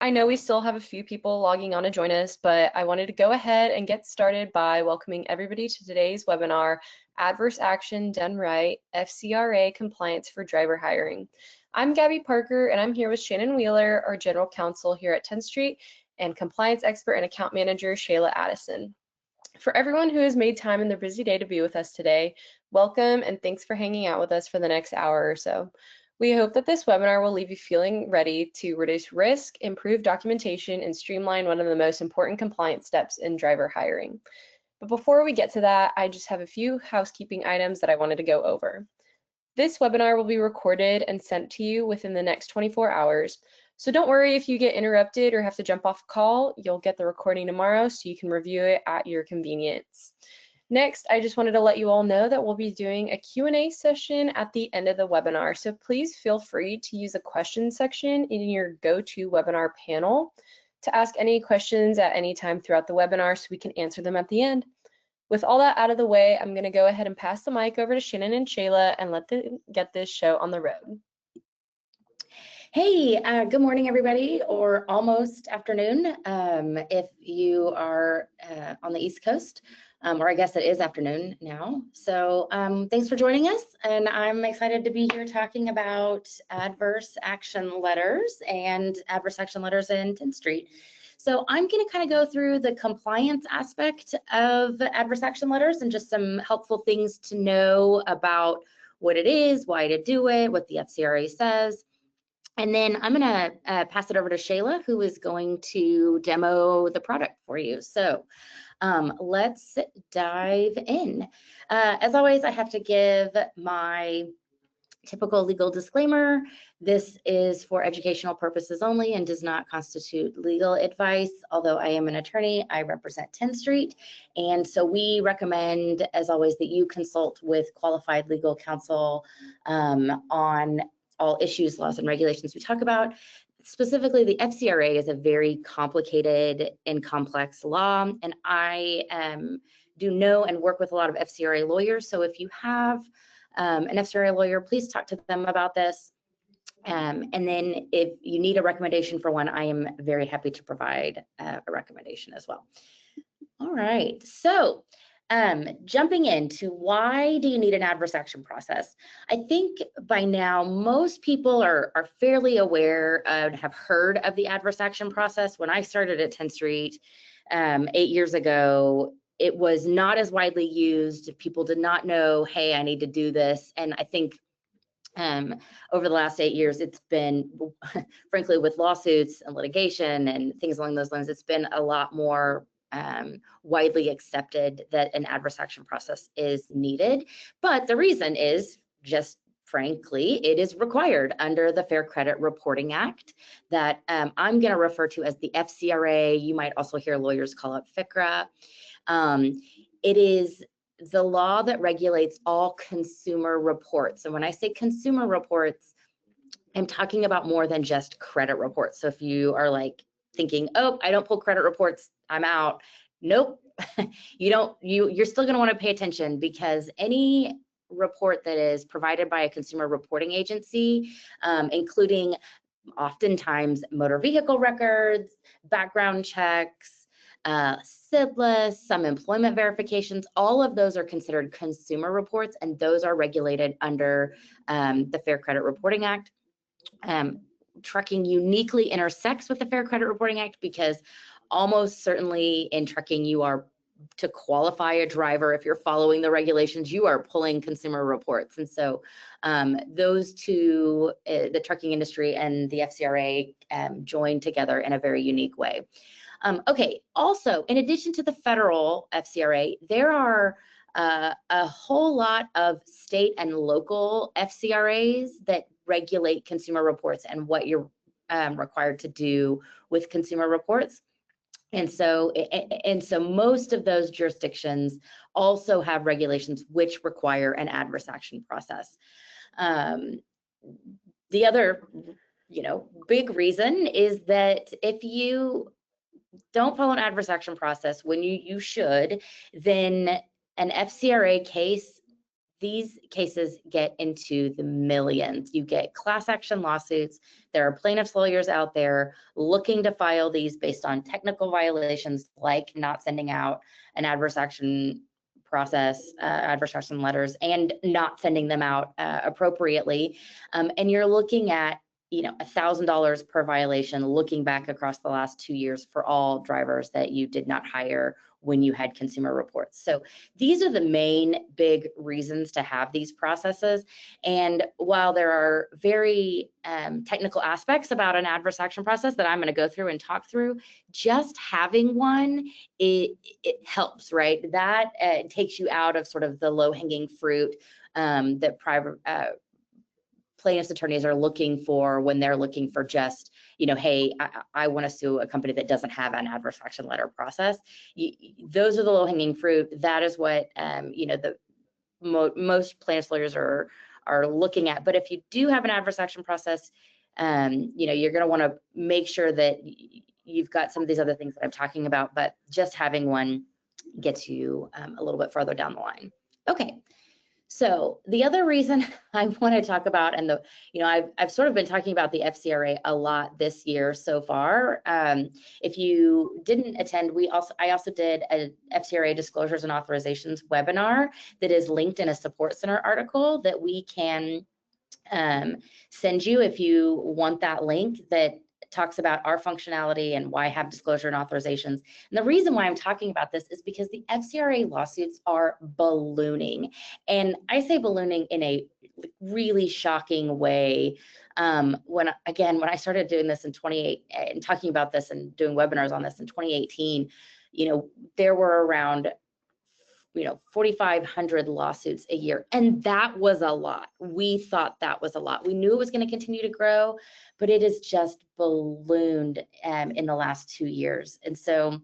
I know we still have a few people logging on to join us, but I wanted to go ahead and get started by welcoming everybody to today's webinar, Adverse Action Done Right, FCRA Compliance for Driver Hiring. I'm Gabby Parker, and I'm here with Shannon Wheeler, our General Counsel here at 10th Street, and Compliance Expert and Account Manager, Shayla Addison. For everyone who has made time in their busy day to be with us today, welcome and thanks for hanging out with us for the next hour or so. We hope that this webinar will leave you feeling ready to reduce risk, improve documentation, and streamline one of the most important compliance steps in driver hiring. But before we get to that, I just have a few housekeeping items that I wanted to go over. This webinar will be recorded and sent to you within the next 24 hours. So don't worry if you get interrupted or have to jump off a call. You'll get the recording tomorrow so you can review it at your convenience. Next, I just wanted to let you all know that we'll be doing a Q&A session at the end of the webinar. So please feel free to use the questions section in your GoToWebinar panel to ask any questions at any time throughout the webinar so we can answer them at the end. With all that out of the way, I'm going to go ahead and pass the mic over to Shannon and Shayla and let them get this show on the road. Hey, good morning, everybody, or almost afternoon if you are on the East Coast, or I guess it is afternoon now. So thanks for joining us, and I'm excited to be here talking about adverse action letters and adverse action letters in 10th Street. So I'm going to kind of go through the compliance aspect of adverse action letters and just some helpful things to know about what it is, why to do it, what the FCRA says. And then I'm going to pass it over to Shayla, who is going to demo the product for you. So let's dive in. As always, I have to give my typical legal disclaimer. This is for educational purposes only and does not constitute legal advice. Although I am an attorney, I represent 10th Street. And so we recommend, as always, that you consult with qualified legal counsel on all issues, laws, and regulations we talk about. Specifically, the FCRA is a very complicated and complex law, and I do know and work with a lot of FCRA lawyers. So if you have an FCRA lawyer, please talk to them about this. And then if you need a recommendation for one, I am very happy to provide a recommendation as well. All right, so jumping into why do you need an adverse action process? I think by now most people are fairly aware and have heard of the adverse action process. When I started at 10th Street 8 years ago, it was not as widely used. People did not know, hey, I need to do this. And I think over the last 8 years, it's been, frankly, with lawsuits and litigation and things along those lines, it's been a lot more widely accepted that an adverse action process is needed. But the reason is just frankly, it is required under the Fair Credit Reporting Act that I'm going to refer to as the FCRA. You might also hear lawyers call it FCRA. It is the law that regulates all consumer reports. And when I say consumer reports, I'm talking about more than just credit reports. So if you are like thinking, oh, I don't pull credit reports, I'm out. Nope, you're still going to want to pay attention, because any report that is provided by a consumer reporting agency, including oftentimes motor vehicle records, background checks, SID lists, some employment verifications, all of those are considered consumer reports, and those are regulated under the Fair Credit Reporting Act. Trucking uniquely intersects with the Fair Credit Reporting Act because almost certainly in trucking, you are, to qualify a driver, if you're following the regulations, you are pulling consumer reports. And so those two, the trucking industry and the FCRA, join together in a very unique way. Okay, also, in addition to the federal FCRA, there are a whole lot of state and local FCRAs that regulate consumer reports and what you're required to do with consumer reports. And so most of those jurisdictions also have regulations which require an adverse action process. The other, big reason is that if you don't follow an adverse action process when you should, then an FCRA case these cases get into the millions. You get class action lawsuits. There are plaintiffs' lawyers out there looking to file these based on technical violations like not sending out an adverse action process, adverse action letters, and not sending them out appropriately. And you're looking at, you know, $1,000 per violation looking back across the last 2 years for all drivers that you did not hire when you had consumer reports. So these are the main big reasons to have these processes. And while there are very technical aspects about an adverse action process that I'm going to go through and talk through, just having one, it helps, right? That takes you out of sort of the low-hanging fruit that private plaintiffs' attorneys are looking for when they're looking for just, you know, hey, I want to sue a company that doesn't have an adverse action letter process. Those are the low-hanging fruit. That is what, you know, the most plaintiffs' lawyers are looking at. But if you do have an adverse action process, you know, you're going to want to make sure that you've got some of these other things that I'm talking about, but just having one gets you a little bit further down the line. Okay. So the other reason I want to talk about, and you know, I've sort of been talking about the FCRA a lot this year so far. If you didn't attend, I also did a FCRA disclosures and authorizations webinar that is linked in a support center article that we can send you if you want that link that talks about our functionality and why have disclosure and authorizations. And the reason why I'm talking about this is because the FCRA lawsuits are ballooning. And I say ballooning in a really shocking way. When I started doing this in 2018 and talking about this and doing webinars on this in 2018, you know, there were around 4,500 lawsuits a year. And that was a lot. We thought that was a lot. We knew it was going to continue to grow, but it has just ballooned in the last 2 years. And so,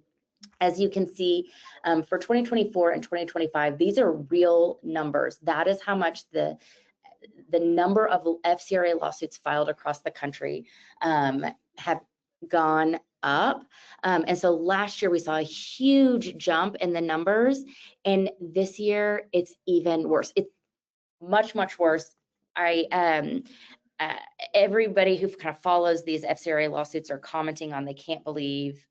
as you can see, for 2024 and 2025, these are real numbers. That is how much the number of FCRA lawsuits filed across the country have gone up. And so last year we saw a huge jump in the numbers, and this year it's even worse. It's much, much worse. Everybody who kind of follows these FCRA lawsuits are commenting on they can't believe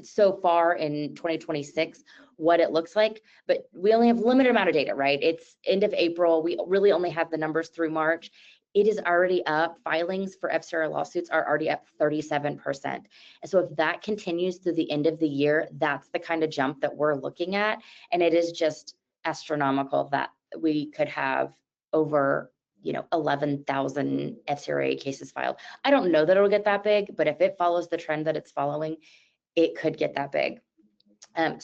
so far in 2026 what it looks like, but we only have limited amount of data, right? It's end of April. We really only have the numbers through March. It is already up. Filings for FCRA lawsuits are already up 37%. And so if that continues through the end of the year, that's the kind of jump that we're looking at. And it is just astronomical that we could have over 11,000 FCRA cases filed. I don't know that it'll get that big, but if it follows the trend that it's following, it could get that big. And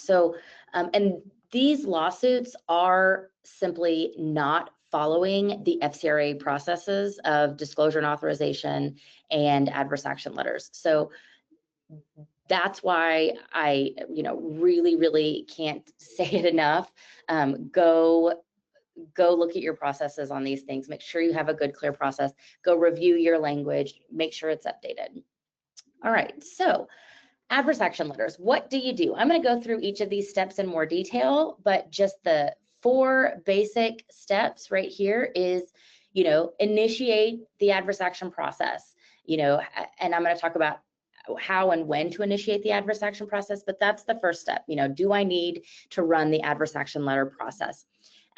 these lawsuits are simply not following the FCRA processes of disclosure and authorization and adverse action letters. So that's why I, really, really can't say it enough. Go look at your processes on these things. Make sure you have a good, clear process. Go review your language. Make sure it's updated. All right, so adverse action letters, what do you do? I'm going to go through each of these steps in more detail, but just the 4 basic steps right here is, initiate the adverse action process, and I'm going to talk about how and when to initiate the adverse action process, but that's the first step. Do I need to run the adverse action letter process?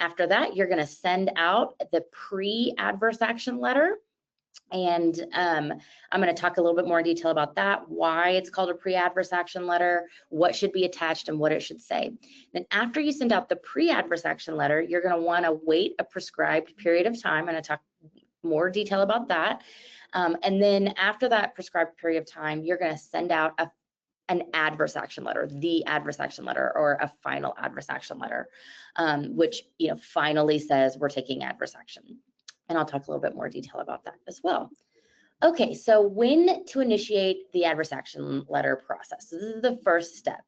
After that, you're going to send out the pre-adverse action letter. And I'm going to talk a little bit more in detail about that, why it's called a pre-adverse action letter, what should be attached, and what it should say. Then after you send out the pre-adverse action letter, you're going to want to wait a prescribed period of time. I'm going to talk more detail about that. And then after that prescribed period of time, you're going to send out an adverse action letter, the adverse action letter, or a final adverse action letter, which finally says we're taking adverse action. And I'll talk a little bit more detail about that as well. Okay, so when to initiate the adverse action letter process. So this is the first step.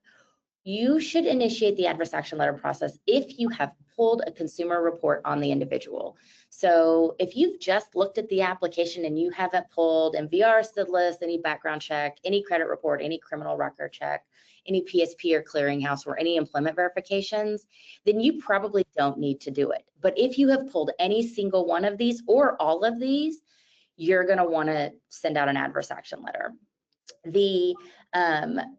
you should initiate the adverse action letter process if you have pulled a consumer report on the individual. So if you've just looked at the application and you haven't pulled MVR, SID list, any background check, any credit report, any criminal record check, any PSP or clearinghouse, or any employment verifications, then you probably don't need to do it. But if you have pulled any single one of these or all of these, you're going to want to send out an adverse action letter. The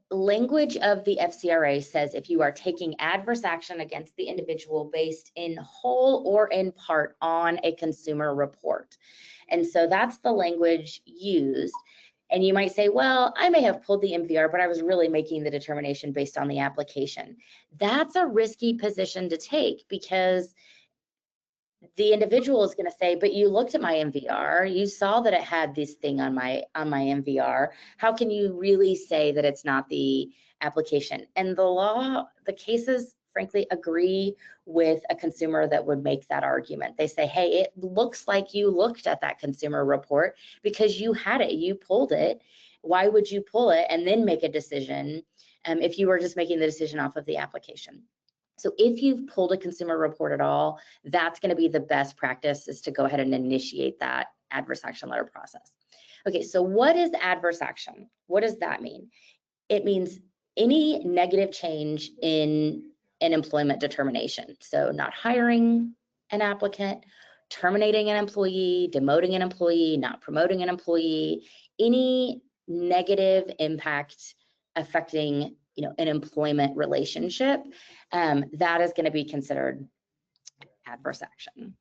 language of the FCRA says if you are taking adverse action against the individual based in whole or in part on a consumer report. And so that's the language used. And you might say, well, I may have pulled the MVR, but I was really making the determination based on the application. That's a risky position to take, because the individual is going to say, but you looked at my MVR, you saw that it had this thing on my MVR. How can you really say that it's not the application? And the law, the cases, frankly, agree with a consumer that would make that argument. They say, hey, it looks like you looked at that consumer report because you had it, you pulled it. Why would you pull it and then make a decision if you were just making the decision off of the application? So if you've pulled a consumer report at all, that's going to be the best practice, is to go ahead and initiate that adverse action letter process. Okay, so what is adverse action? What does that mean? It means any negative change in an employment determination. So not hiring an applicant, terminating an employee, demoting an employee, not promoting an employee, any negative impact affecting an employment relationship, that is going to be considered adverse action.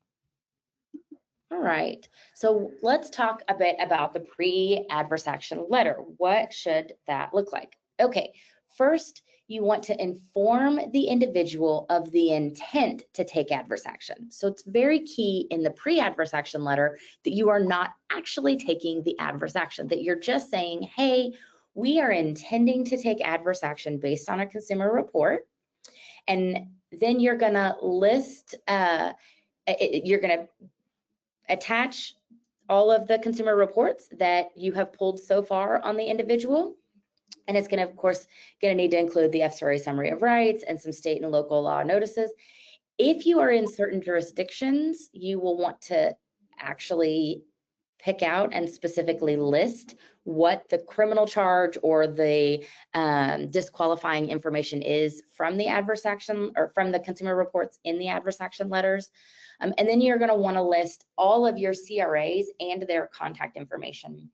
All right, so let's talk a bit about the pre-adverse action letter. What should that look like? Okay, first, you want to inform the individual of the intent to take adverse action. So it's very key in the pre-adverse action letter that you are not actually taking the adverse action, that you're just saying, hey, we are intending to take adverse action based on a consumer report. And then you're going to list, you're going to attach all of the consumer reports that you have pulled so far on the individual. And it's going to, of course, need to include the FCRA summary of rights and some state and local law notices. If you are in certain jurisdictions, you will want to actually pick out and specifically list what the criminal charge or the disqualifying information is from the adverse action or from the consumer reports in the adverse action letters. And then you're going to want to list all of your CRAs and their contact information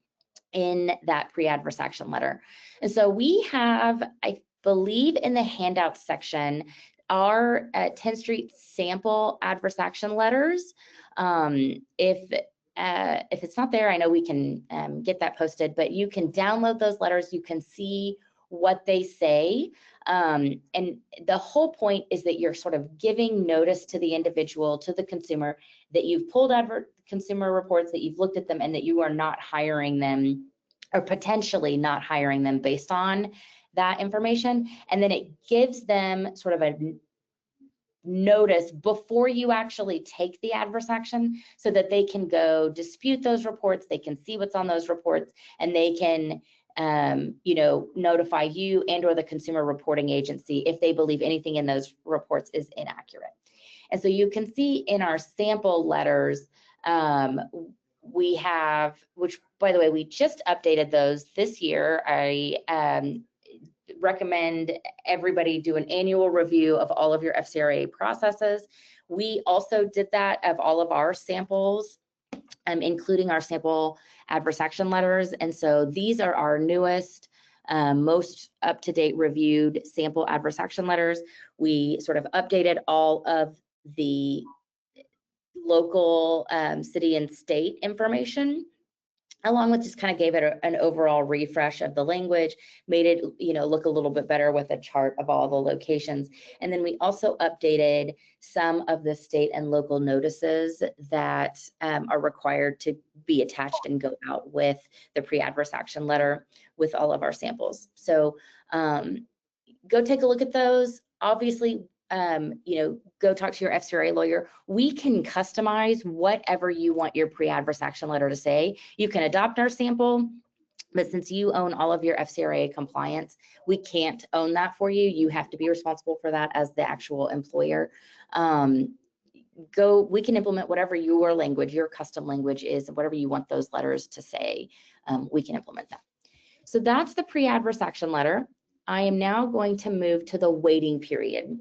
in that pre-adverse action letter. And so we have, I believe in the handout section, our 10th Street sample adverse action letters. If it's not there, I know we can get that posted, but you can download those letters. You can see what they say. And the whole point is that you're sort of giving notice to the individual, to the consumer, that you've pulled consumer reports, that you've looked at them, and that you are not hiring them, or potentially not hiring them based on that information. And then it gives them sort of a notice before you actually take the adverse action, so that they can go dispute those reports, they can see what's on those reports, and they can notify you and or the consumer reporting agency if they believe anything in those reports is inaccurate. And so you can see in our sample letters, we have, which by the way, we just updated those this year. I recommend everybody do an annual review of all of your FCRA processes. We also did that of all of our samples, including our sample adverse action letters. And so these are our newest, most up-to-date reviewed sample adverse action letters. We sort of updated all of the local city and state information, along with just kind of gave it an overall refresh of the language, made it look a little bit better with a chart of all the locations. And then we also updated some of the state and local notices that are required to be attached and go out with the pre-adverse action letter with all of our samples. So go take a look at those. Obviously, go talk to your FCRA lawyer. We can customize whatever you want your pre-adverse action letter to say. You can adopt our sample, But since you own all of your FCRA compliance, we can't own that for you. You have to be responsible for that as the actual employer. We can implement whatever your language, your custom language is, whatever you want those letters to say, we can implement that. So that's the pre-adverse action letter. I am now going to move to the waiting period.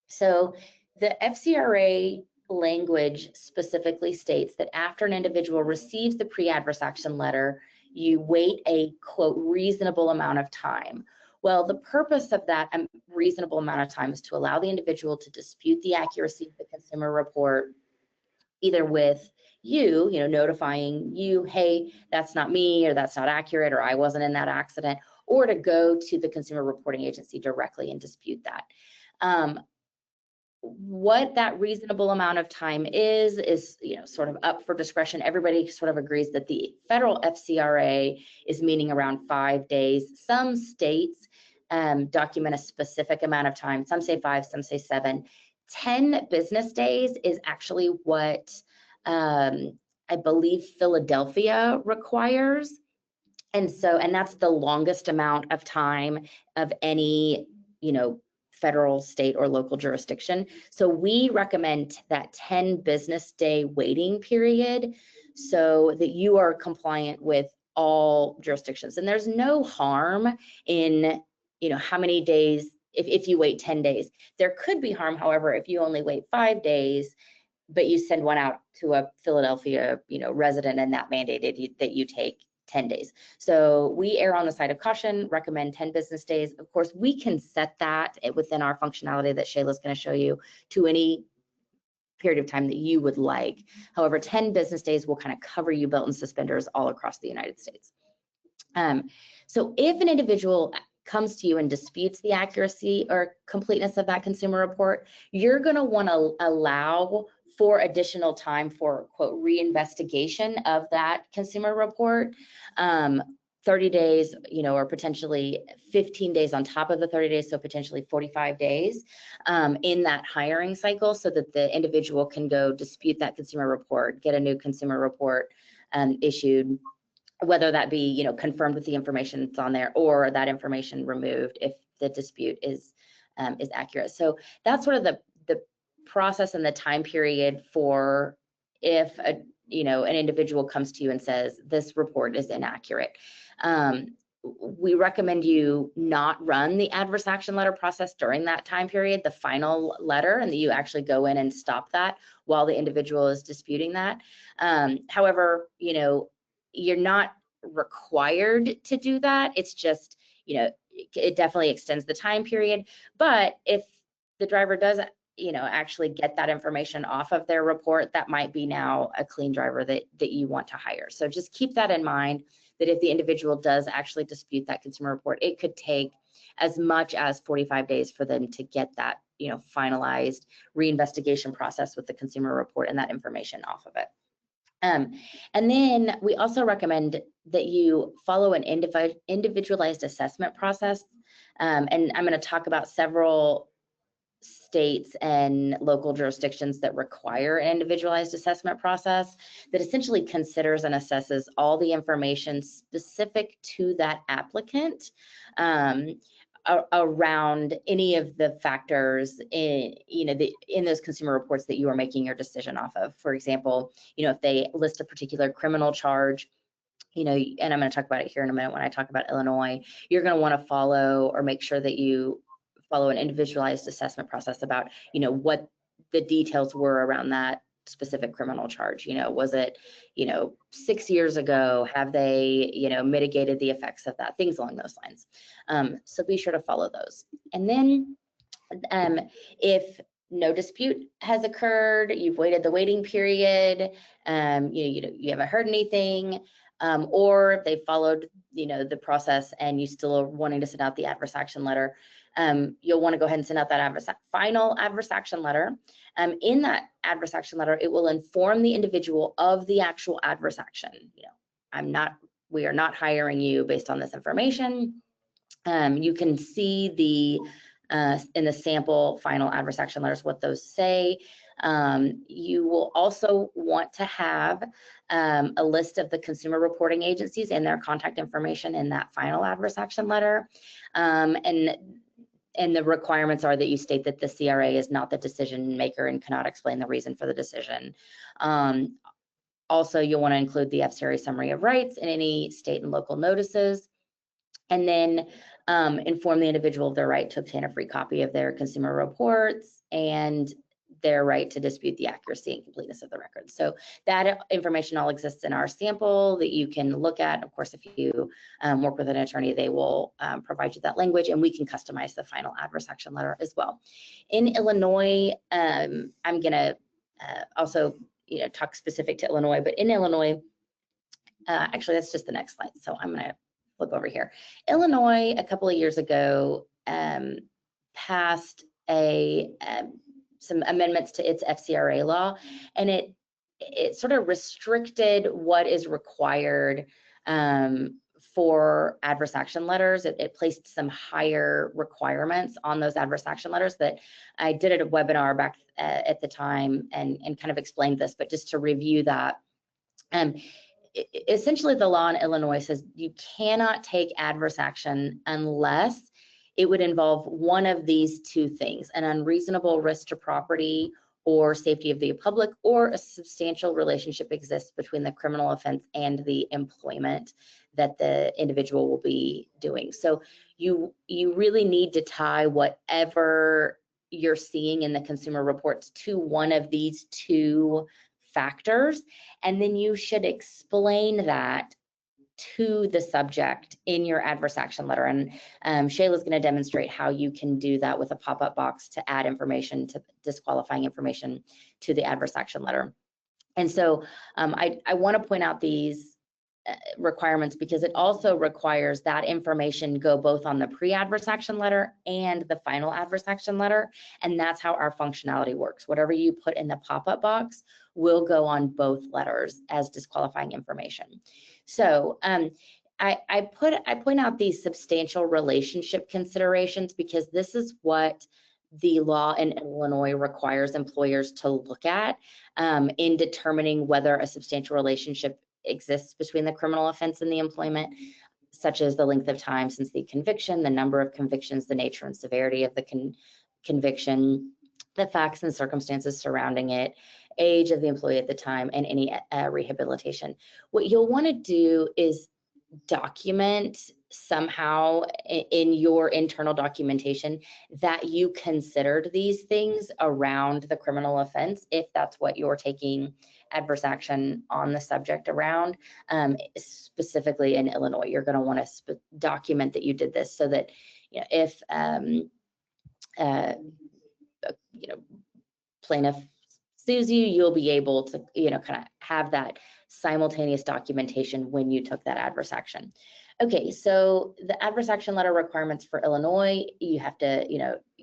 So the FCRA language specifically states that after an individual receives the pre-adverse action letter, you wait a, quote, reasonable amount of time. Well, the purpose of that reasonable amount of time is to allow the individual to dispute the accuracy of the consumer report, either with you, notifying you, hey, that's not me, or that's not accurate, or I wasn't in that accident, or to go to the consumer reporting agency directly and dispute that. What that reasonable amount of time is sort of up for discretion. Everybody sort of agrees that the federal FCRA is meaning around 5 days. Some states document a specific amount of time. Some say 5, some say 7. 10 business days is actually what I believe Philadelphia requires. And that's the longest amount of time of any, federal, state, or local jurisdiction. So we recommend that 10 business day waiting period so that you are compliant with all jurisdictions. And there's no harm in, how many days, if you wait 10 days. There could be harm, however, if you only wait 5 days, but you send one out to a Philadelphia, resident, and that mandated that you take 10 days. So we err on the side of caution, recommend 10 business days. Of course, we can set that within our functionality that Shayla's going to show you to any period of time that you would like. However, 10 business days will kind of cover you belt and suspenders all across the United States. So if an individual comes to you and disputes the accuracy or completeness of that consumer report, you're going to want to allow for additional time for, quote, reinvestigation of that consumer report, 30 days, or potentially 15 days on top of the 30 days, so potentially 45 days in that hiring cycle, so that the individual can go dispute that consumer report, get a new consumer report issued, whether that be, confirmed with the information that's on there or that information removed if the dispute is accurate. So that's sort of the process and the time period for if an individual comes to you and says this report is inaccurate. We recommend you not run the adverse action letter process during that time period, the final letter, and that you actually go in and stop that while the individual is disputing that. However, you're not required to do that. It's just, it definitely extends the time period. But if the driver does actually get that information off of their report, that might be now a clean driver that you want to hire. So just keep that in mind, that if the individual does actually dispute that consumer report, it could take as much as 45 days for them to get that, finalized reinvestigation process with the consumer report and that information off of it. And then we also recommend that you follow an individualized assessment process. And I'm going to talk about several states and local jurisdictions that require an individualized assessment process that essentially considers and assesses all the information specific to that applicant around any of the factors in those consumer reports that you are making your decision off of. For example, if they list a particular criminal charge, and I'm going to talk about it here in a minute when I talk about Illinois, you're going to want to follow or make sure that you follow an individualized assessment process about, what the details were around that specific criminal charge. Was it, 6 years ago? Have they, mitigated the effects of that? Things along those lines. So be sure to follow those. And then if no dispute has occurred, you've waited the waiting period, you haven't heard anything, or if they followed, the process and you still are wanting to send out the adverse action letter, you'll want to go ahead and send out that final adverse action letter. In that adverse action letter, it will inform the individual of the actual adverse action. We are not hiring you based on this information. You can see in the sample final adverse action letters what those say. You will also want to have a list of the consumer reporting agencies and their contact information in that final adverse action letter. And the requirements are that you state that the CRA is not the decision maker and cannot explain the reason for the decision. Also, you'll want to include the FCRA summary of rights in any state and local notices, and then inform the individual of their right to obtain a free copy of their consumer reports and their right to dispute the accuracy and completeness of the record. So that information all exists in our sample that you can look at. Of course, if you work with an attorney, they will provide you that language, and we can customize the final adverse action letter as well. In Illinois, I'm gonna also talk specific to Illinois, but in Illinois, actually that's just the next slide. So I'm gonna flip over here. Illinois, a couple of years ago, passed some amendments to its FCRA law, and it sort of restricted what is required for adverse action letters. It placed some higher requirements on those adverse action letters that I did at a webinar back at the time and kind of explained this, but just to review that. Essentially, the law in Illinois says you cannot take adverse action unless it would involve one of these two things: an unreasonable risk to property or safety of the public, or a substantial relationship exists between the criminal offense and the employment that the individual will be doing. So you really need to tie whatever you're seeing in the consumer reports to one of these two factors, and then you should explain that to the subject in your adverse action letter. And Shayla's going to demonstrate how you can do that with a pop-up box to add information, to disqualifying information to the adverse action letter. And so I want to point out these requirements because it also requires that information go both on the pre-adverse action letter and the final adverse action letter. And that's how our functionality works. Whatever you put in the pop-up box will go on both letters as disqualifying information. So I point out these substantial relationship considerations because this is what the law in Illinois requires employers to look at in determining whether a substantial relationship exists between the criminal offense and the employment, such as the length of time since the conviction, the number of convictions, the nature and severity of the conviction, the facts and circumstances surrounding it, age of the employee at the time, and any rehabilitation. What you'll want to do is document somehow in your internal documentation that you considered these things around the criminal offense, if that's what you're taking adverse action on the subject around. Specifically in Illinois, you're going to want to document that you did this so that if plaintiff sues you, you'll be able to kind of have that simultaneous documentation when you took that adverse action. Okay, so the adverse action letter requirements for Illinois, you have to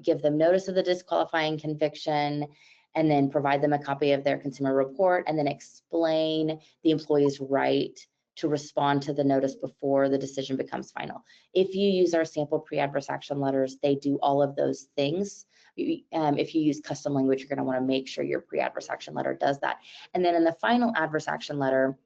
give them notice of the disqualifying conviction, and then provide them a copy of their consumer report, and then explain the employee's right to respond to the notice before the decision becomes final. If you use our sample pre-adverse action letters, they do all of those things. If you use custom language, you're going to want to make sure your pre-adverse action letter does that. And then in the final adverse action letter,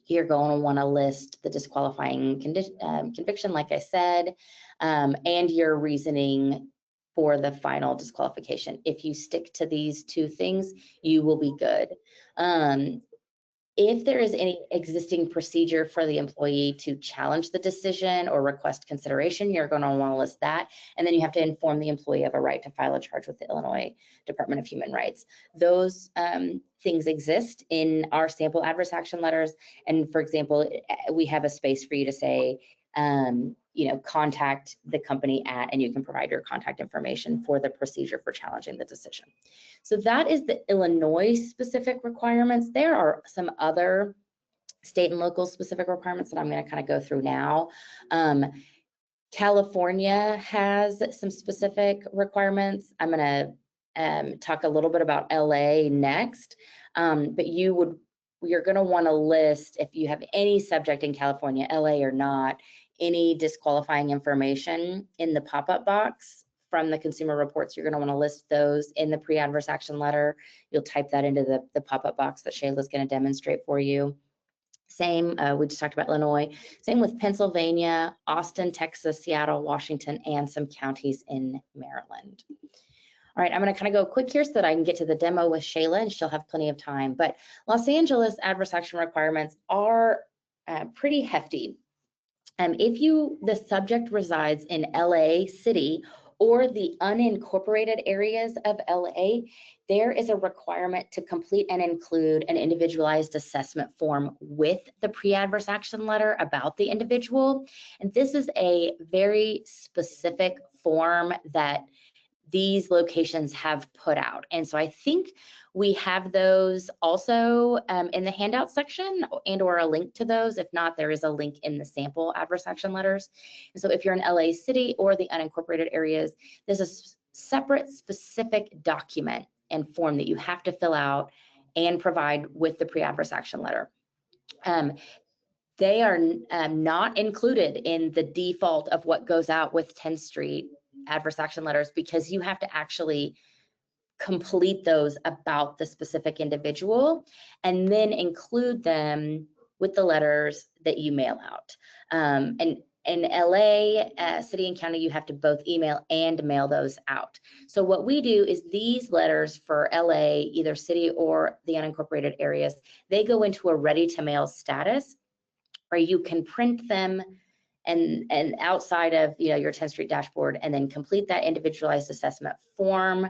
you're going to want to list the disqualifying conviction, like I said, and your reasoning for the final disqualification. If you stick to these two things, you will be good. If there is any existing procedure for the employee to challenge the decision or request consideration, you're going to want to list that. And then you have to inform the employee of a right to file a charge with the Illinois Department of Human Rights. Those things exist in our sample adverse action letters. And for example, we have a space for you to say, contact the company at, and you can provide your contact information for the procedure for challenging the decision. So that is the Illinois specific requirements. There are some other state and local specific requirements that I'm going to kind of go through now. California has some specific requirements. I'm going to talk a little bit about LA next, but you're going to want to list, if you have any subject in California, LA or not, any disqualifying information in the pop-up box from the consumer reports. You're going to want to list those in the pre-adverse action letter. You'll type that into the pop-up box that Shayla's going to demonstrate for you. Same, we just talked about Illinois. Same with Pennsylvania, Austin, Texas, Seattle, Washington, and some counties in Maryland. All right, I'm going to kind of go quick here so that I can get to the demo with Shayla, and she'll have plenty of time. But Los Angeles adverse action requirements are pretty hefty. If the subject resides in LA City or the unincorporated areas of LA, there is a requirement to complete and include an individualized assessment form with the pre-adverse action letter about the individual. And this is a very specific form that these locations have put out. And so I think we have those also in the handout section and or a link to those. If not, there is a link in the sample adverse action letters. And so if you're in LA City or the unincorporated areas, there's a separate specific document and form that you have to fill out and provide with the pre-adverse action letter. They are not included in the default of what goes out with 10th Street adverse action letters, because you have to actually complete those about the specific individual and then include them with the letters that you mail out. And in LA, city and county, you have to both email and mail those out. So what we do is these letters for LA, either city or the unincorporated areas, they go into a ready to mail status where you can print them and outside of your 10th Street dashboard, and then complete that individualized assessment form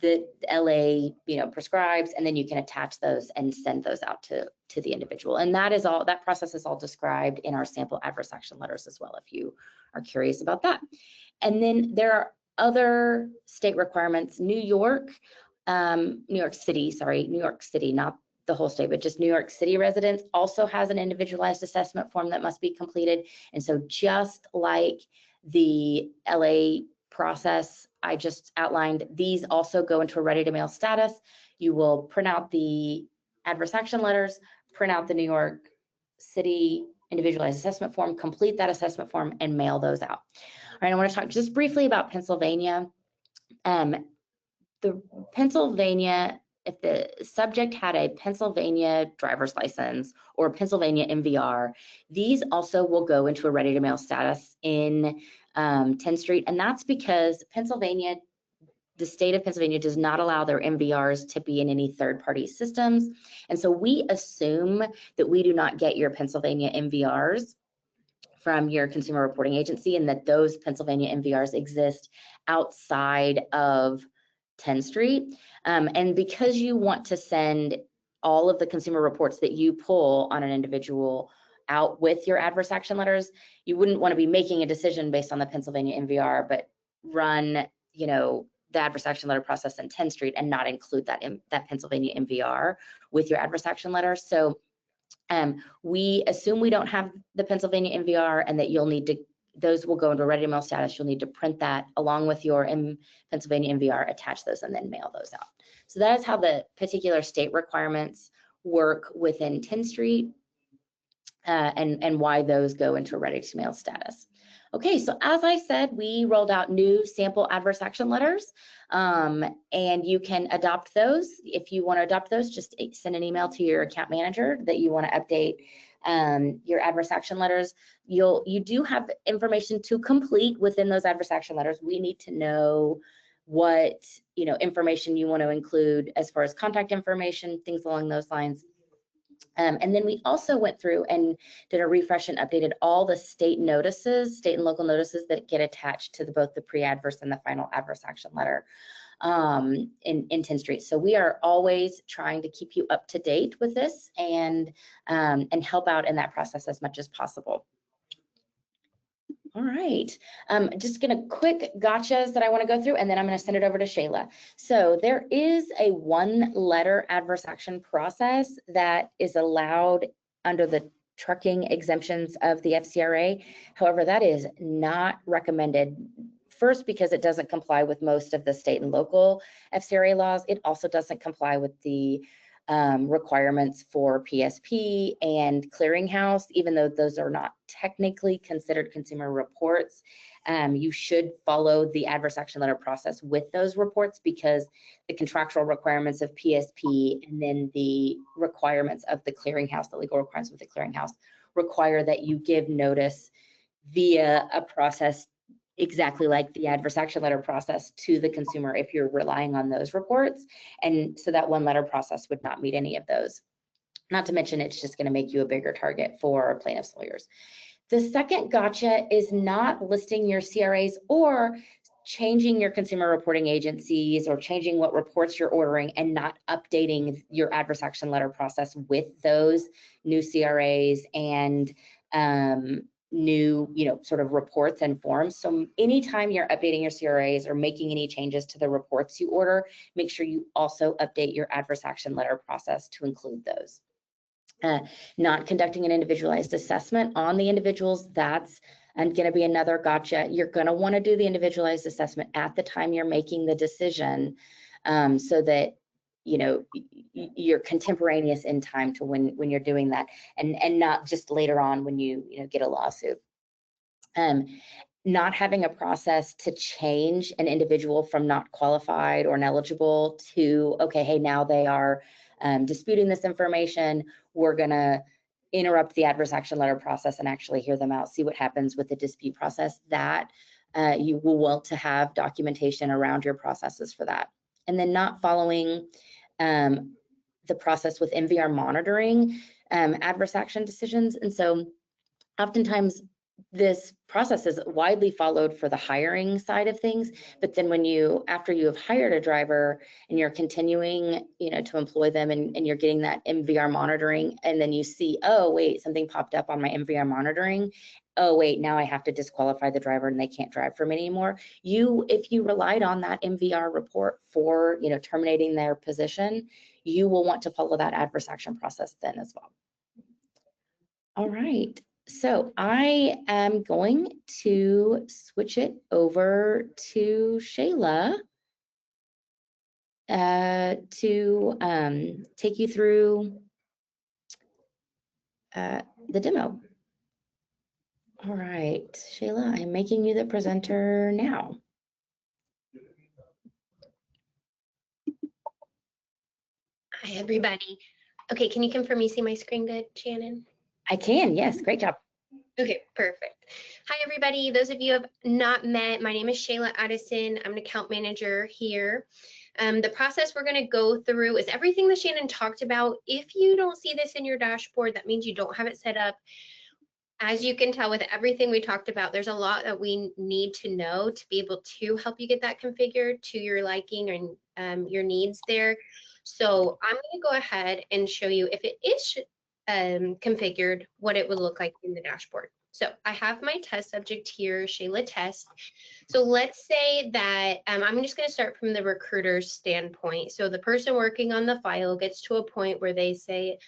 that LA prescribes, and then you can attach those and send those out to the individual. And that process is all described in our sample adverse action letters as well, if you are curious about that. And then there are other state requirements. New York City, not the whole state, but just New York City residents also has an individualized assessment form that must be completed. And so just like the LA process I just outlined, these also go into a ready to mail status. You will print out the adverse action letters, print out the New York City individualized assessment form, complete that assessment form, and mail those out. All right, I want to talk just briefly about Pennsylvania. The Pennsylvania, if the subject had a Pennsylvania driver's license or Pennsylvania MVR, these also will go into a ready to mail status in 10th Street. And that's because the state of Pennsylvania does not allow their MVRs to be in any third-party systems. And so we assume that we do not get your Pennsylvania MVRs from your consumer reporting agency, and that those Pennsylvania MVRs exist outside of 10th Street. And because you want to send all of the consumer reports that you pull on an individual out with your adverse action letters, you wouldn't want to be making a decision based on the Pennsylvania MVR, but run, the adverse action letter process in 10th Street and not include that Pennsylvania MVR with your adverse action letter. So we assume we don't have the Pennsylvania MVR, and that those will go into ready to mail status. You'll need to print that along with your Pennsylvania MVR, attach those, and then mail those out. So that is how the particular state requirements work within 10th Street and why those go into ready to mail status. Okay, so as I said, we rolled out new sample adverse action letters, and you can adopt those. If you want to adopt those, just send an email to your account manager that you want to update your adverse action letters. You do have information to complete within those adverse action letters. We need to know what information you want to include as far as contact information, things along those lines. And then we also went through and did a refresh and updated all the state and local notices that get attached to both the pre-adverse and the final adverse action letter in 10th Street. So we are always trying to keep you up to date with this and help out in that process as much as possible. All right, just gonna quick gotchas that I want to go through, and then I'm going to send it over to Shayla. So there is a one-letter adverse action process that is allowed under the trucking exemptions of the FCRA. However, that is not recommended. First, because it doesn't comply with most of the state and local FCRA laws. It also doesn't comply with the requirements for PSP and clearinghouse, even though those are not technically considered consumer reports. You should follow the adverse action letter process with those reports, because the contractual requirements of PSP and then the requirements of the clearinghouse, the legal requirements of the clearinghouse, require that you give notice via a process exactly like the adverse action letter process to the consumer if you're relying on those reports. And so that one letter process would not meet any of those. Not to mention, it's just going to make you a bigger target for plaintiffs' lawyers. The second gotcha is not listing your CRAs or changing your consumer reporting agencies or changing what reports you're ordering and not updating your adverse action letter process with those new CRAs and new, sort of reports and forms. So anytime you're updating your CRAs or making any changes to the reports you order, make sure you also update your adverse action letter process to include those. Not conducting an individualized assessment on the individuals, that's going to be another gotcha. You're going to want to do the individualized assessment at the time you're making the decision, so that you're contemporaneous in time to when you're doing that, and not just later on when you get a lawsuit. Not having a process to change an individual from not qualified or ineligible to, okay, hey, now they are disputing this information, we're gonna interrupt the adverse action letter process and actually hear them out, see what happens with the dispute process. That you will want to have documentation around your processes for that. And then not following the process with MVR monitoring adverse action decisions. And so oftentimes this process is widely followed for the hiring side of things, but then after you have hired a driver and you're continuing, to employ them, and you're getting that MVR monitoring, and then you see, oh wait, something popped up on my MVR monitoring. Oh wait, now I have to disqualify the driver and they can't drive for me anymore. If you relied on that MVR report for, terminating their position, you will want to follow that adverse action process then as well. All right. So I am going to switch it over to Shayla to take you through the demo. All right, Shayla, I'm making you the presenter now. Hi, everybody. Okay, can you confirm you see my screen good, Shannon? I can, yes, great job. Okay, perfect. Hi, everybody. Those of you who have not met, my name is Shayla Addison. I'm an account manager here. The process we're going to go through is everything that Shannon talked about. If you don't see this in your dashboard, that means you don't have it set up. As you can tell with everything we talked about, there's a lot that we need to know to be able to help you get that configured to your liking and your needs there. So I'm going to go ahead and show you if it is configured, what it would look like in the dashboard. So I have my test subject here, Shayla Test. So let's say that I'm just going to start from the recruiter's standpoint. So the person working on the file gets to a point where they say,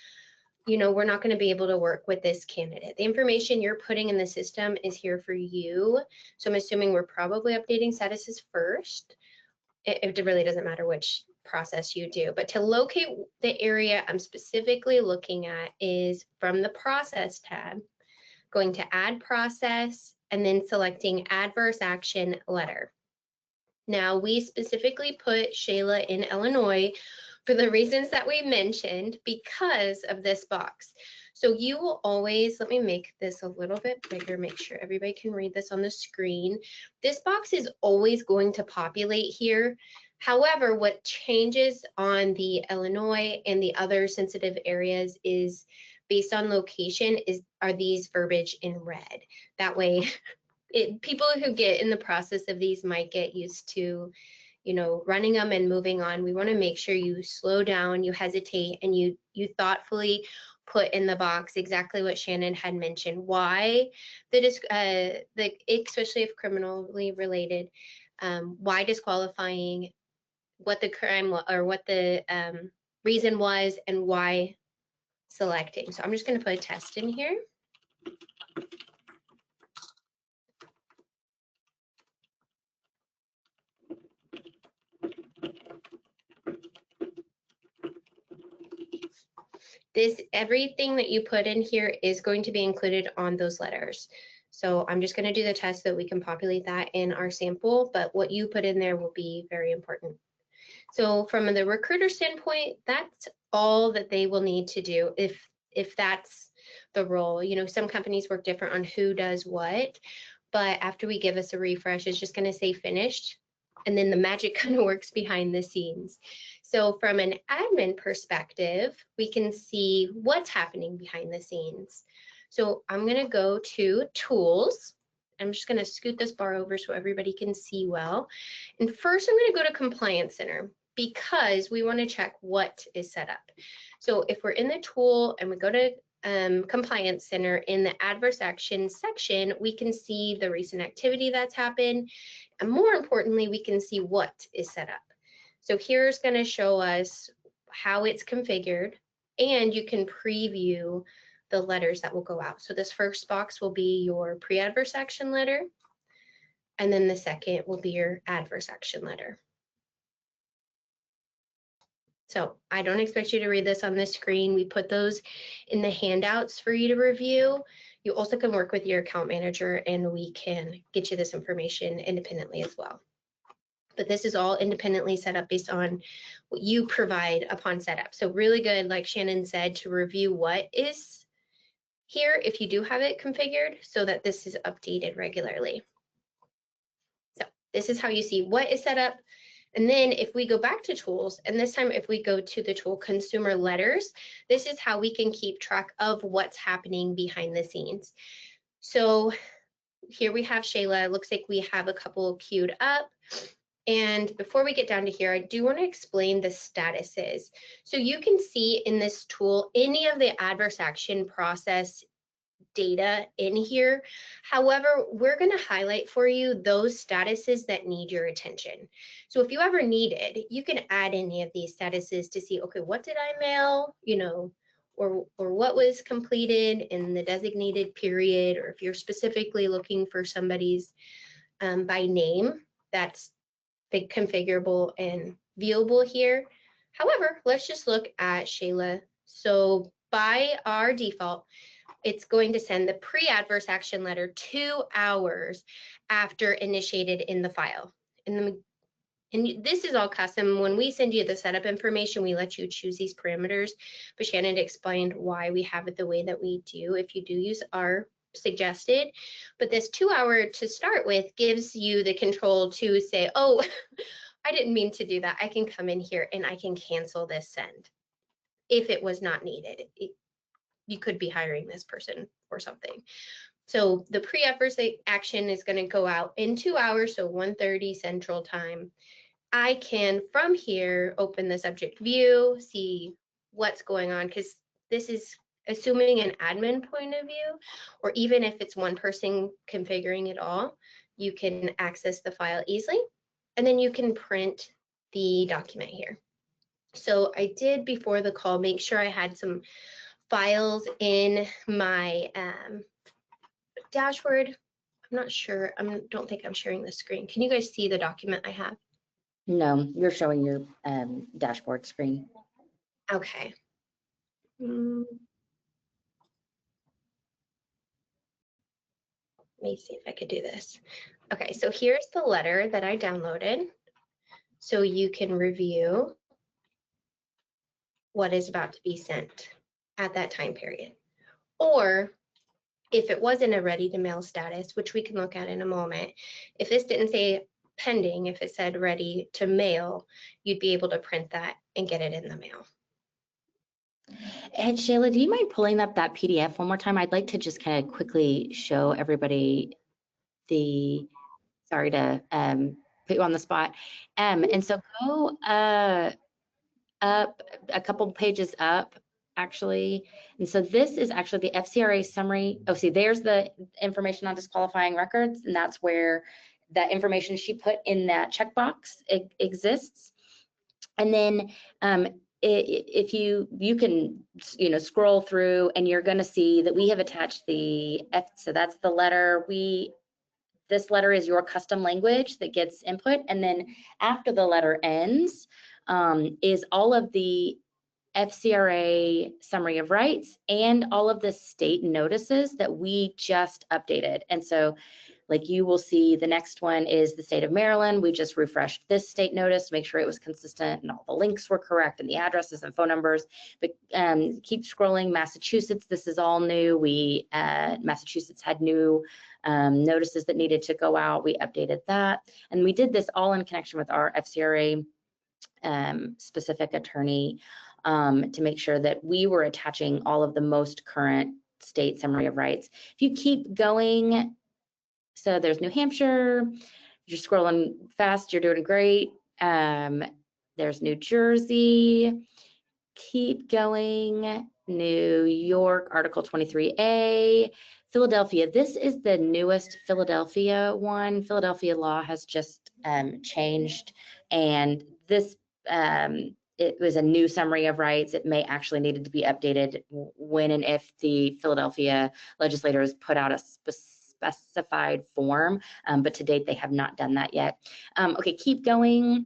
we're not going to be able to work with this candidate. The information you're putting in the system is here for you. So I'm assuming we're probably updating statuses first. It really doesn't matter which process you do, but to locate the area I'm specifically looking at is from the process tab, going to add process and then selecting adverse action letter. Now we specifically put Shayla in Illinois for the reasons that we mentioned because of this box. So you will always, let me make this a little bit bigger, make sure everybody can read this on the screen. This box is always going to populate here. However, what changes on the Illinois and the other sensitive areas is based on location are these verbiage in red. That way, people who get in the process of these might get used to running them and moving on. We want to make sure you slow down, you hesitate, and you thoughtfully put in the box exactly what Shannon had mentioned. Why especially if criminally related, why disqualifying, what the crime or what the reason was, and why selecting. So I'm just going to put a test in here. Everything that you put in here is going to be included on those letters. So I'm just going to do the test so that we can populate that in our sample, but what you put in there will be very important. So from the recruiter standpoint, that's all that they will need to do if that's the role. You know, some companies work different on who does what, but after we give us a refresh, it's just going to say finished, and then the magic kind of works behind the scenes. So from an admin perspective, we can see what's happening behind the scenes. So I'm going to go to tools. I'm just going to scoot this bar over so everybody can see well. And first I'm going to go to Compliance Center because we want to check what is set up. So if we're in the tool and we go to Compliance Center, in the adverse action section, we can see the recent activity that's happened. And more importantly, we can see what is set up. So here's going to show us how it's configured, and you can preview the letters that will go out. So this first box will be your pre-adverse action letter, and then the second will be your adverse action letter. So I don't expect you to read this on the screen. We put those in the handouts for you to review. You also can work with your account manager and we can get you this information independently as well. But this is all independently set up based on what you provide upon setup. So really good, like Shannon said, to review what is here if you do have it configured so that this is updated regularly. So this is how you see what is set up. And then if we go back to tools, and this time if we go to the tool consumer letters, this is how we can keep track of what's happening behind the scenes. So here we have Shayla. It looks like we have a couple queued up. And before we get down to here, I do want to explain the statuses. So you can see in this tool any of the adverse action process data in here. However, we're going to highlight for you those statuses that need your attention. So if you ever need it, you can add any of these statuses to see, okay, what did I mail, you know, or what was completed in the designated period, or if you're specifically looking for somebody's by name, that's configurable and viewable here. However, let's just look at Shayla. So by our default, it's going to send the pre-adverse action letter 2 hours after initiated in the file. And this is all custom. When we send you the setup information, we let you choose these parameters, but Shannon explained why we have it the way that we do if you do use our suggested. But this 2 hour to start with gives you the control to say, oh, I didn't mean to do that. I can come in here and I can cancel this send if it was not needed. You could be hiring this person or something. So the pre-adverse action is going to go out in 2 hours, so 1:30 Central Time. I can, from here, open the subject view, see what's going on, because this is assuming an admin point of view, or even if it's one person configuring it all, you can access the file easily, and then you can print the document here. So I did, before the call, make sure I had some files in my dashboard. I'm not sure. I don't think I'm sharing the screen. Can you guys see the document I have? No, you're showing your dashboard screen. Okay. Let me see if I could do this. Okay, so here's the letter that I downloaded. So you can review what is about to be sent at that time period. Or if it wasn't a ready to mail status, which we can look at in a moment, if this didn't say pending, if it said ready to mail, you'd be able to print that and get it in the mail. And Shayla, do you mind pulling up that PDF one more time? I'd like to just kind of quickly show everybody sorry to put you on the spot. And so go up a couple pages up, actually. And so this is actually the FCRA summary. Oh, see, there's the information on disqualifying records, and that's where that information she put in that checkbox exists. And then if you can, you know, scroll through, and you're going to see that we have attached the so that's the letter. This letter is your custom language that gets input, and then after the letter ends is all of the FCRA summary of rights and all of the state notices that we just updated. And so like you will see the next one is the state of Maryland. We just refreshed this state notice to make sure it was consistent and all the links were correct and the addresses and phone numbers. But keep scrolling. Massachusetts, this is all new. Massachusetts had new notices that needed to go out. We updated that. And we did this all in connection with our FCRA specific attorney to make sure that we were attaching all of the most current state summary of rights. If you keep going, so there's New Hampshire, you're scrolling fast, you're doing great. There's New Jersey, keep going, New York, Article 23A, Philadelphia. This is the newest Philadelphia one. Philadelphia law has just changed, and this it was a new summary of rights. It may actually needed to be updated when and if the Philadelphia legislators put out a specified form, but to date they have not done that yet. Okay, keep going.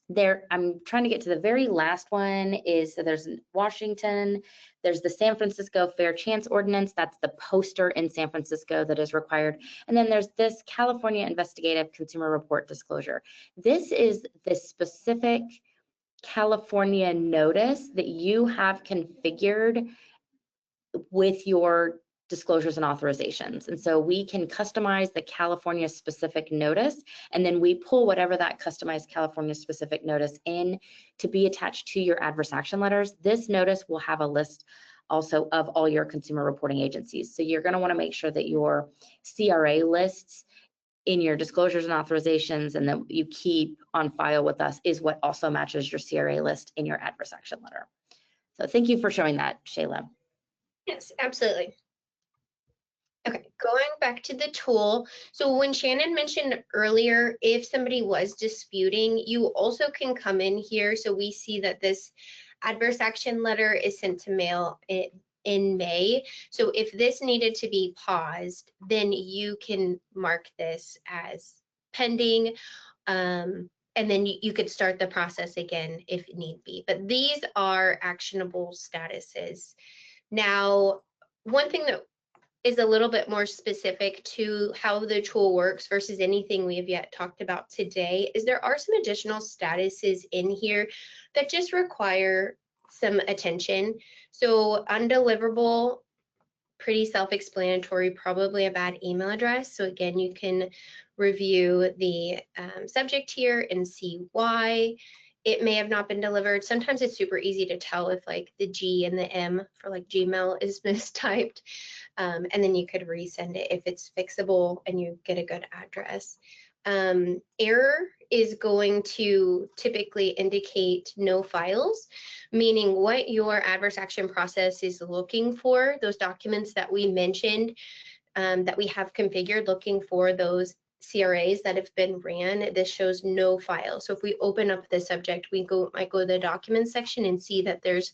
There, I'm trying to get to the very last one. So there's Washington, there's the San Francisco Fair Chance Ordinance. That's the poster in San Francisco that is required. And then there's this California Investigative Consumer Report Disclosure. This is the specific California notice that you have configured with your disclosures and authorizations. And so we can customize the California specific notice, and then we pull whatever that customized California specific notice in to be attached to your adverse action letters. This notice will have a list also of all your consumer reporting agencies. So you're going to want to make sure that your CRA lists in your disclosures and authorizations and that you keep on file with us is what also matches your CRA list in your adverse action letter. So thank you for showing that, Shayla. Yes, absolutely. Okay, going back to the tool. So when Shannon mentioned earlier, if somebody was disputing, you also can come in here. So we see that this adverse action letter is sent to mail in May. So if this needed to be paused, then you can mark this as pending, and then you could start the process again if need be. But these are actionable statuses. Now, one thing that is a little bit more specific to how the tool works versus anything we have yet talked about today is there are some additional statuses in here that just require some attention. So undeliverable, pretty self-explanatory, probably a bad email address. So again, you can review the subject here and see why it may have not been delivered. Sometimes it's super easy to tell if like the G and the M for like Gmail is mistyped. And then you could resend it if it's fixable and you get a good address. Error is going to typically indicate no files, meaning what your adverse action process is looking for, those documents that we mentioned that we have configured, looking for those CRAs that have been ran. This shows no file. So if we open up the subject, we might go to the documents section and see that there's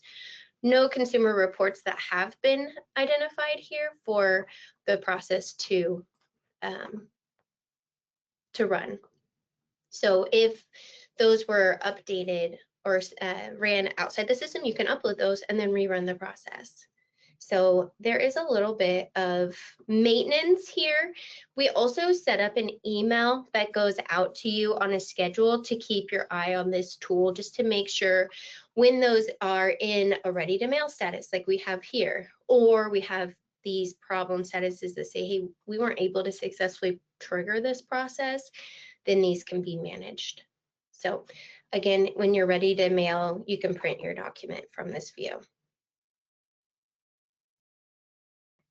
no consumer reports that have been identified here for the process to run. So if those were updated or ran outside the system, you can upload those and then rerun the process. So there is a little bit of maintenance here. We also set up an email that goes out to you on a schedule to keep your eye on this tool, just to make sure when those are in a ready to mail status like we have here, or we have these problem statuses that say, hey, we weren't able to successfully trigger this process, then these can be managed. So again, when you're ready to mail, you can print your document from this view.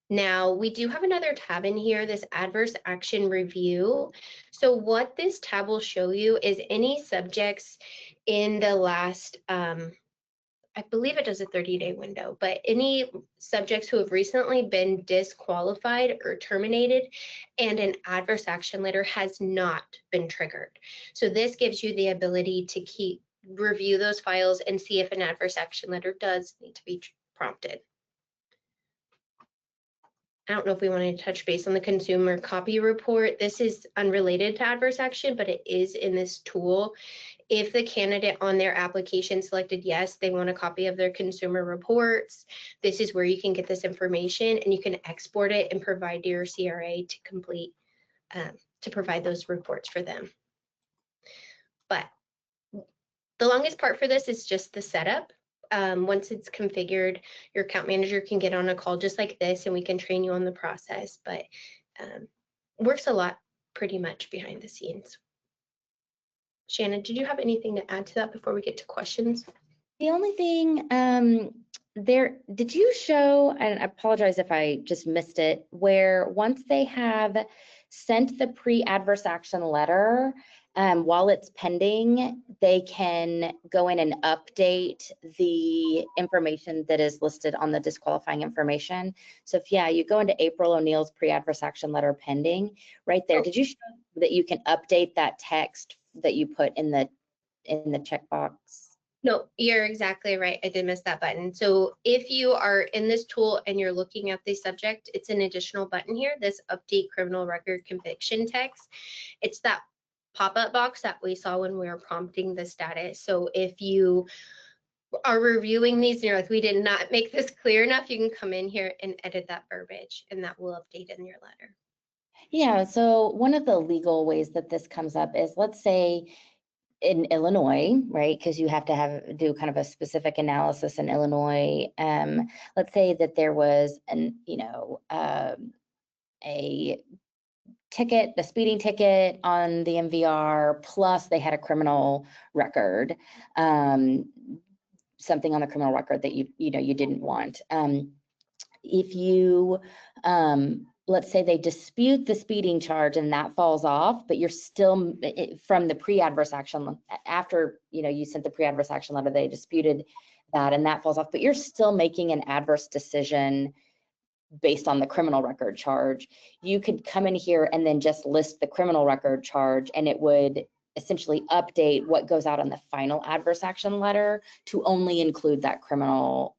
Now, we do have another tab in here, this adverse action review. So what this tab will show you is any subjects in the last, I believe it does a 30-day window, but any subjects who have recently been disqualified or terminated and an adverse action letter has not been triggered. So this gives you the ability to review those files and see if an adverse action letter does need to be prompted. I don't know if we want to touch base on the consumer copy report. This is unrelated to adverse action, but it is in this tool. if the candidate on their application selected yes, they want a copy of their consumer reports, this is where you can get this information and you can export it and provide to your CRA to complete, to provide those reports for them. But the longest part for this is just the setup. Once it's configured, your account manager can get on a call just like this and we can train you on the process, but works a lot pretty much behind the scenes. Shannon, did you have anything to add to that before we get to questions? The only thing did you show, and I apologize if I just missed it, where once they have sent the pre-adverse action letter, while it's pending, they can go in and update the information that is listed on the disqualifying information. So if, yeah, you go into April O'Neill's pre-adverse action letter pending, right there, did you show that you can update that text that you put in the checkbox? No, you're exactly right. I did miss that button. So if you are in this tool and you're looking at the subject, it's an additional button here, this update criminal record conviction text. It's that pop-up box that we saw when we were prompting the status. So if you are reviewing these and you're like, we did not make this clear enough, you can come in here and edit that verbiage and that will update in your letter. Yeah, so one of the legal ways that this comes up is, let's say in Illinois, right? Because you have to do kind of a specific analysis in Illinois. Let's say that there was a speeding ticket on the MVR, plus they had a criminal record, something on the criminal record that you didn't want. If you let's say they dispute the speeding charge and that falls off, but you're still from the pre-adverse action, after you sent the pre-adverse action letter, they disputed that and that falls off, but you're still making an adverse decision based on the criminal record charge. You could come in here and then just list the criminal record charge, and it would essentially update what goes out on the final adverse action letter to only include that criminal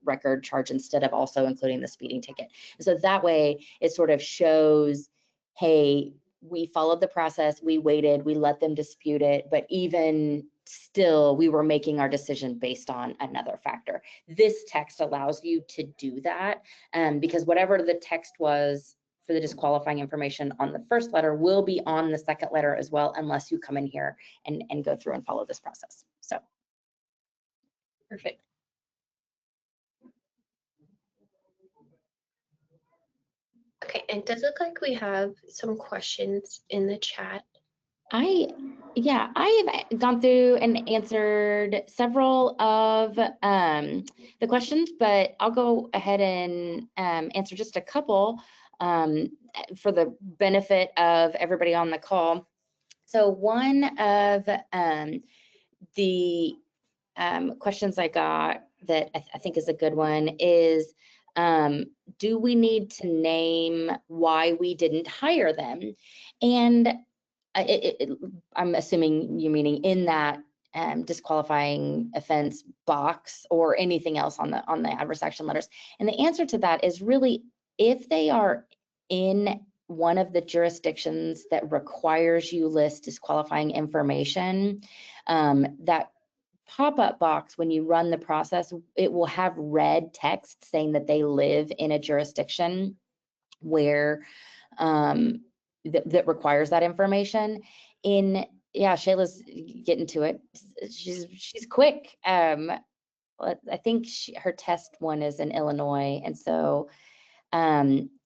record charge instead of also including the speeding ticket. So that way it sort of shows, hey, we followed the process, we waited, we let them dispute it, but even still we were making our decision based on another factor. This text allows you to do that because whatever the text was for the disqualifying information on the first letter will be on the second letter as well, unless you come in here and go through and follow this process. So perfect. Okay, and it does look like we have some questions in the chat. I've gone through and answered several of the questions, but I'll go ahead and answer just a couple for the benefit of everybody on the call. So one of the questions I got that I think is a good one is, do we need to name why we didn't hire them? And I'm assuming you're meaning in that disqualifying offense box or anything else on the adverse action letters. And the answer to that is really, if they are in one of the jurisdictions that requires you list disqualifying information, that pop-up box, when you run the process, it will have red text saying that they live in a jurisdiction where that requires that information. Shayla's getting to it. She's quick. I think her test one is in Illinois, and so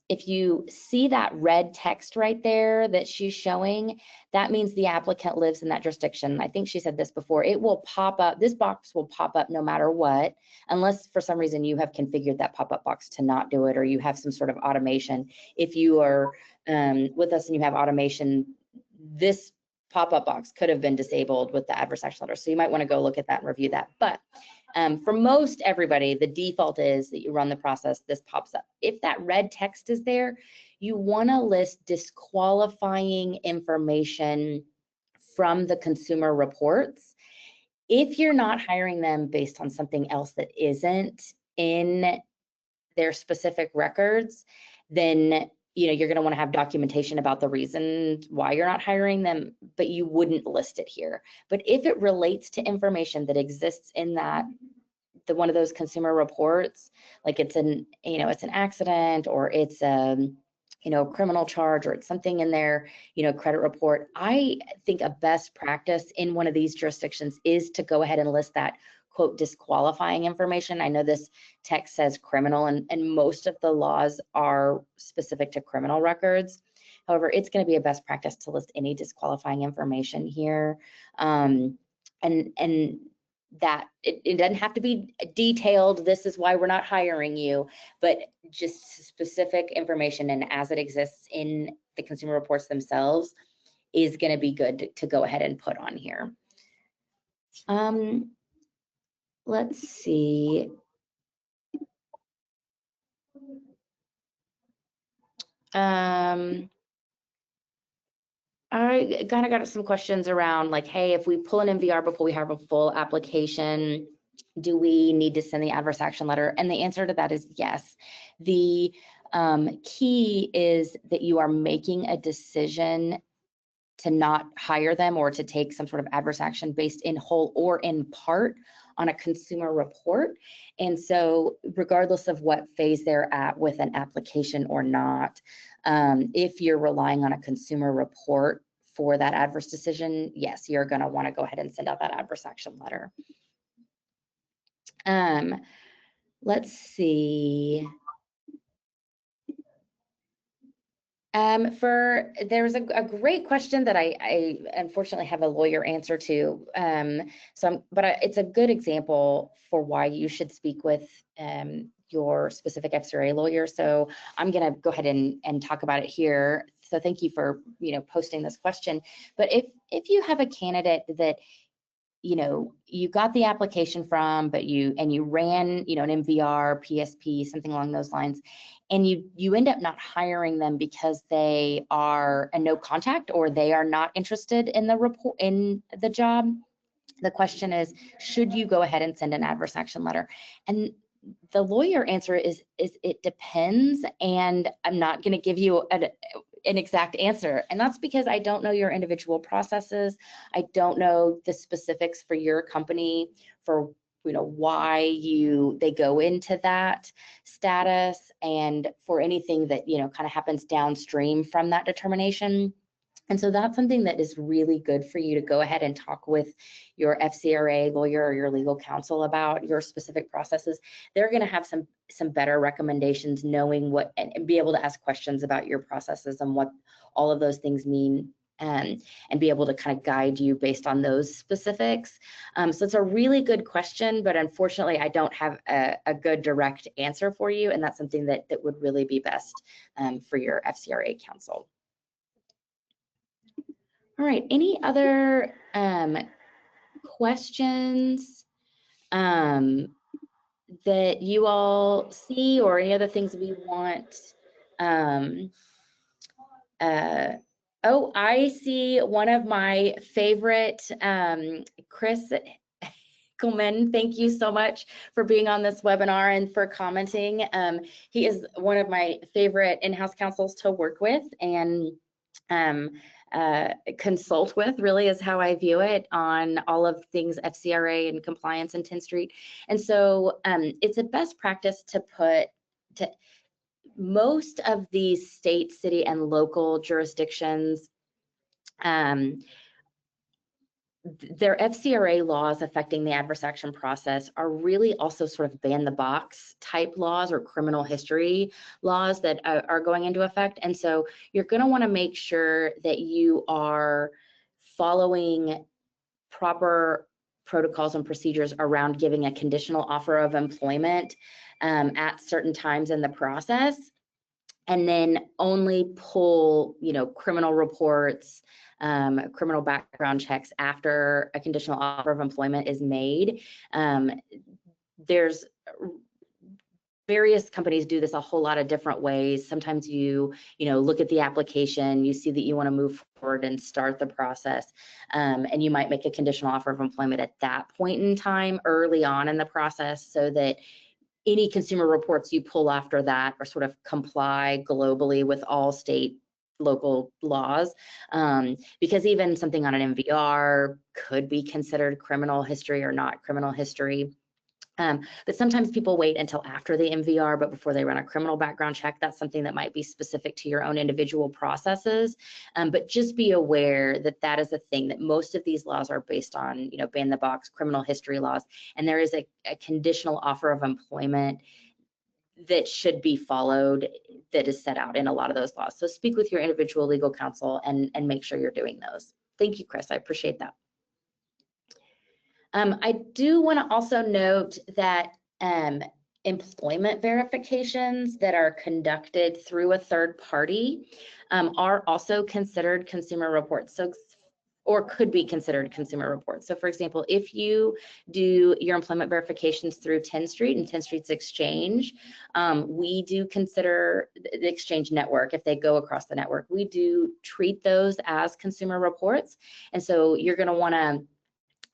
if you see that red text right there that she's showing, that means the applicant lives in that jurisdiction. I think she said this before. It will pop up, this box will pop up no matter what, unless for some reason you have configured that pop-up box to not do it, or you have some sort of automation. If you are with us and you have automation, this pop-up box could have been disabled with the adverse action letter. So you might want to go look at that and review that. But for most everybody, the default is that you run the process, this pops up. If that red text is there, you want to list disqualifying information from the consumer reports. If you're not hiring them based on something else that isn't in their specific records, then you're going to want to have documentation about the reason why you're not hiring them, but you wouldn't list it here. But if it relates to information that exists in one of those consumer reports, like it's it's an accident, or it's criminal charge, or it's something in their credit report, I think a best practice in one of these jurisdictions is to go ahead and list that quote disqualifying information. I know this text says criminal, and most of the laws are specific to criminal records. However, it's going to be a best practice to list any disqualifying information here, and that it doesn't have to be detailed, this is why we're not hiring you, but just specific information, and as it exists in the consumer reports themselves, is going to be good to go ahead and put on here. Let's see. I kind of got some questions around like, hey, if we pull an MVR before we have a full application, do we need to send the adverse action letter? And the answer to that is yes. The key is that you are making a decision to not hire them or to take some sort of adverse action based in whole or in part on a consumer report. And so regardless of what phase they're at with an application or not, if you're relying on a consumer report for that adverse decision, yes, you're going to want to go ahead and send out that adverse action letter. Let's see. There was a great question that I unfortunately have a lawyer answer to. It's a good example for why you should speak with your specific FCRA lawyer. So I'm going to go ahead and talk about it here. So thank you for posting this question. But if you have a candidate that you got the application from, but you ran an MVR, PSP, something along those lines, and you end up not hiring them because they are a no contact or they are not interested in the job. The question is, should you go ahead and send an adverse action letter? And the lawyer answer is it depends, and I'm not going to give you an exact answer. And that's because I don't know your individual processes. I don't know the specifics for your company, for why they go into that status, and for anything that kind of happens downstream from that determination. And so that's something that is really good for you to go ahead and talk with your FCRA lawyer or your legal counsel about your specific processes. They're going to have some better recommendations, knowing what, and be able to ask questions about your processes and what all of those things mean, and be able to kind of guide you based on those specifics. So it's a really good question, but unfortunately I don't have a good direct answer for you, and that's something that would really be best for your FCRA counsel. All right, any other questions that you all see, or any other things we want? Oh, I see one of my favorite, Chris Coleman, thank you so much for being on this webinar and for commenting. He is one of my favorite in-house counsels to work with and consult with, really is how I view it, on all of things FCRA and compliance in 10th Street. And so it's a best practice to put most of these state, city, and local jurisdictions, their FCRA laws affecting the adverse action process are really also sort of ban the box type laws or criminal history laws that are going into effect. And so you're going to want to make sure that you are following proper protocols and procedures around giving a conditional offer of employment at certain times in the process, and then only pull criminal reports, criminal background checks after a conditional offer of employment is made. There's various companies do this a whole lot of different ways. Sometimes you look at the application, you see that you want to move forward and start the process, and you might make a conditional offer of employment at that point in time, early on in the process, so that any consumer reports you pull after that are sort of comply globally with all state local laws, because even something on an MVR could be considered criminal history or not criminal history. But sometimes people wait until after the MVR, but before they run a criminal background check. That's something that might be specific to your own individual processes. But just be aware that that is a thing, that most of these laws are based on, ban the box criminal history laws. And there is a conditional offer of employment that should be followed, that is set out in a lot of those laws. So speak with your individual legal counsel and make sure you're doing those. Thank you, Chris. I appreciate that. I do want to also note that employment verifications that are conducted through a third party are also considered consumer reports, or could be considered consumer reports. So for example, if you do your employment verifications through 10th Street and 10th Street's exchange, we do consider the exchange network, if they go across the network, we do treat those as consumer reports. And so you're going to want to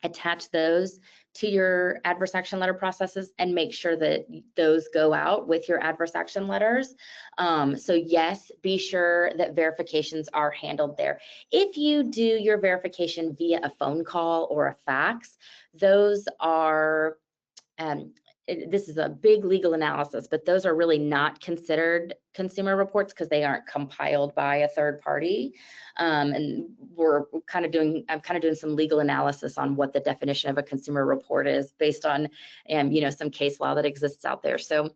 attach those to your adverse action letter processes and make sure that those go out with your adverse action letters. So yes, be sure that verifications are handled there. If you do your verification via a phone call or a fax, those are, this is a big legal analysis, but those are really not considered consumer reports because they aren't compiled by a third party. And I'm kind of doing some legal analysis on what the definition of a consumer report is based on, some case law that exists out there. So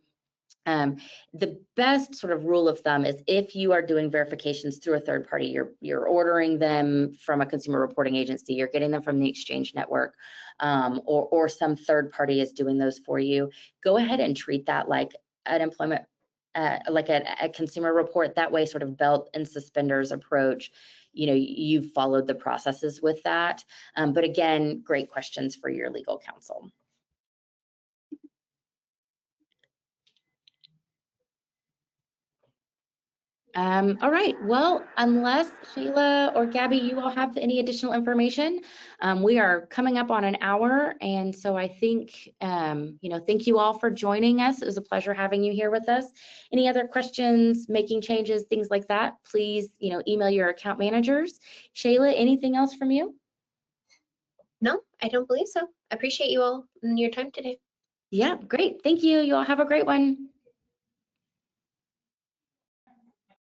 the best sort of rule of thumb is if you are doing verifications through a third party, you're ordering them from a consumer reporting agency, you're getting them from the exchange network, or some third party is doing those for you, go ahead and treat that like an employment, like a consumer report. That way, sort of belt and suspenders approach, you've followed the processes with that. But again, great questions for your legal counsel. All right, well, unless Sheila or Gabby, you all have any additional information, we are coming up on an hour. And so I think, thank you all for joining us. It was a pleasure having you here with us. Any other questions, making changes, things like that, please, email your account managers. Sheila, anything else from you? No, I don't believe so. I appreciate you all and your time today. Yeah, great. Thank you. You all have a great one.